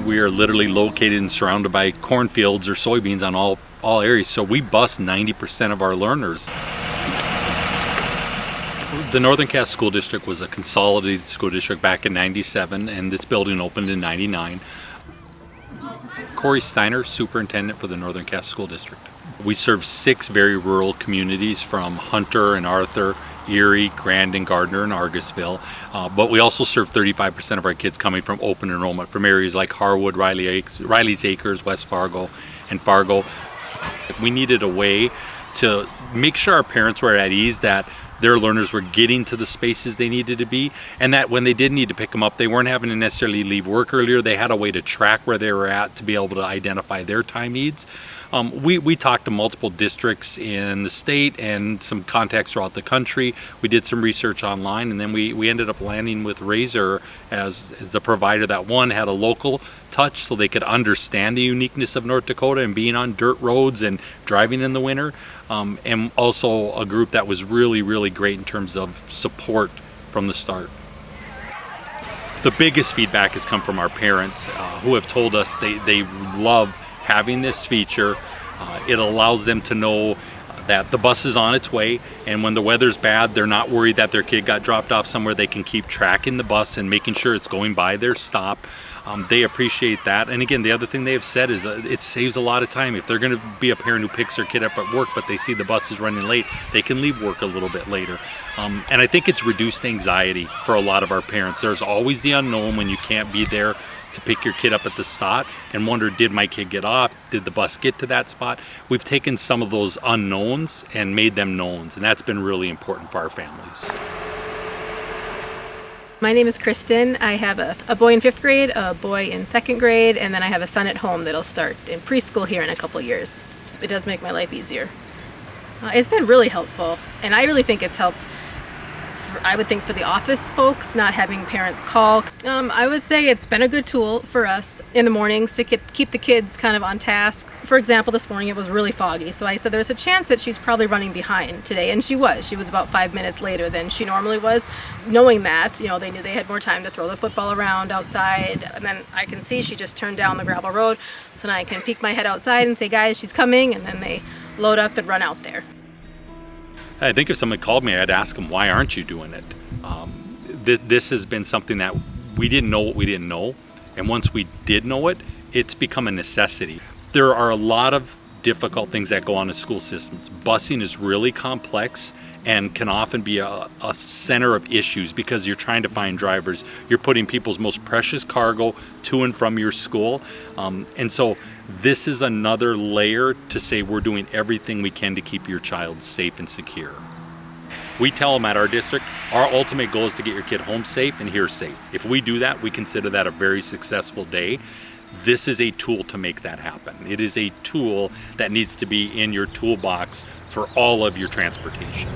We are literally located and surrounded by cornfields or soybeans on all areas, so we bus 90% of our learners. The Northern Cass School District was a consolidated school district back in '97, and this building opened in '99. Cory Steiner, Superintendent for the Northern Cass School District. We serve 6 very rural communities from Hunter and Arthur, Erie, Grandin, Gardner, and Argusville. But we also serve 35% of our kids coming from open enrollment from areas like Harwood, Riley's Acres, West Fargo, and Fargo. We needed a way to make sure our parents were at ease that their learners were getting to the spaces they needed to be, and that when they did need to pick them up, they weren't having to necessarily leave work earlier. They had a way to track where they were at to be able to identify their time needs. We talked to multiple districts in the state and some contacts throughout the country. We did some research online, and then we ended up landing with Razor as the provider that, one, had a local touch so they could understand the uniqueness of North Dakota and being on dirt roads and driving in the winter, and also a group that was really, really great in terms of support from the start. The biggest feedback has come from our parents who have told us they love having this feature. It allows them to know that the bus is on its way, and when the weather's bad, they're not worried that their kid got dropped off somewhere. They can keep tracking the bus and making sure it's going by their stop. They appreciate that. And again, the other thing they have said is it saves a lot of time. If they're going to be a parent who picks their kid up at work, but they see the bus is running late, they can leave work a little bit later. And I think it's reduced anxiety for a lot of our parents. There's always the unknown when you can't be there to pick your kid up at the spot and wonder, did my kid get off? Did the bus get to that spot? We've taken some of those unknowns and made them knowns, and that's been really important for our families. My name is Kristen. I have a boy in 5th grade, a boy in 2nd grade, and then I have a son at home that'll start in preschool here in a couple years. It does make my life easier. It's been really helpful, and I really think it's helped, I would think, for the office folks, not having parents call. I would say it's been a good tool for us in the mornings to keep the kids kind of on task. For example, this morning it was really foggy, so I said there's a chance that she's probably running behind today, and she was. She was about 5 minutes later than she normally was. Knowing that, they knew they had more time to throw the football around outside, and then I can see she just turned down the gravel road, so now I can peek my head outside and say, guys, she's coming, and then they load up and run out there. I think if somebody called me, I'd ask them, why aren't you doing it? This has been something that we didn't know what we didn't know. And once we did know it, it's become a necessity. There are a lot of difficult things that go on in school systems. Busing is really complex and can often be a center of issues because you're trying to find drivers. You're putting people's most precious cargo to and from your school. And so this is another layer to say we're doing everything we can to keep your child safe and secure. We tell them at our district, our ultimate goal is to get your kid home safe and here safe. If we do that, we consider that a very successful day. This is a tool to make that happen. It is a tool that needs to be in your toolbox for all of your transportation.